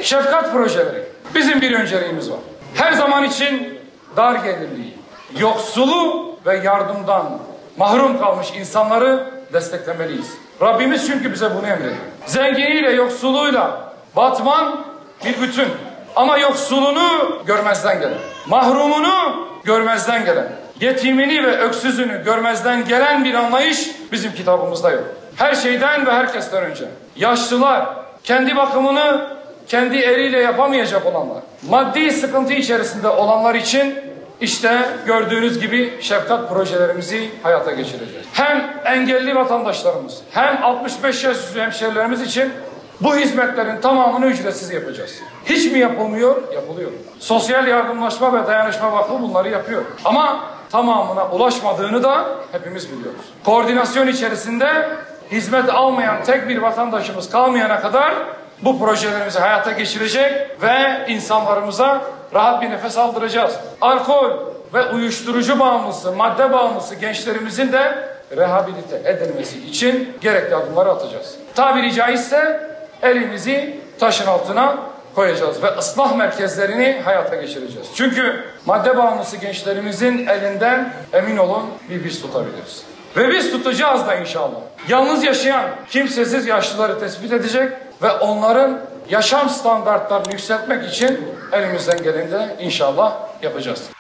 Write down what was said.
Şefkat projeleri. Bizim bir önceliğimiz var. Her zaman için dar gelirliği, yoksulu ve yardımdan mahrum kalmış insanları desteklemeliyiz. Rabbimiz çünkü bize bunu emrediyor. Zenginiyle yoksuluyla batman bir bütün. Ama yoksulunu görmezden gelen, mahrumunu görmezden gelen, yetimini ve öksüzünü görmezden gelen bir anlayış bizim kitabımızda yok. Her şeyden ve herkesten önce yaşlılar, kendi bakımını kendi eliyle yapamayacak olanlar, maddi sıkıntı içerisinde olanlar için işte gördüğünüz gibi şefkat projelerimizi hayata geçireceğiz. Hem engelli vatandaşlarımız hem 65 yaş üstü hemşehrilerimiz için bu hizmetlerin tamamını ücretsiz yapacağız. Hiç mi yapılmıyor? Yapılıyor. Sosyal Yardımlaşma ve Dayanışma Vakfı bunları yapıyor. Ama tamamına ulaşmadığını da hepimiz biliyoruz. Koordinasyon içerisinde hizmet almayan tek bir vatandaşımız kalmayana kadar bu projelerimizi hayata geçirecek ve insanlarımıza rahat bir nefes aldıracağız. Alkol ve uyuşturucu bağımlısı, madde bağımlısı gençlerimizin de rehabilite edilmesi için gerekli adımları atacağız. Tabiri caizse elimizi taşın altına koyacağız ve ıslah merkezlerini hayata geçireceğiz. Çünkü madde bağımlısı gençlerimizin elinden emin olun biz tutabiliriz. Ve biz tutacağız da inşallah. Yalnız yaşayan kimsesiz yaşlıları tespit edecek ve onların yaşam standartlarını yükseltmek için elimizden geleni de inşallah yapacağız.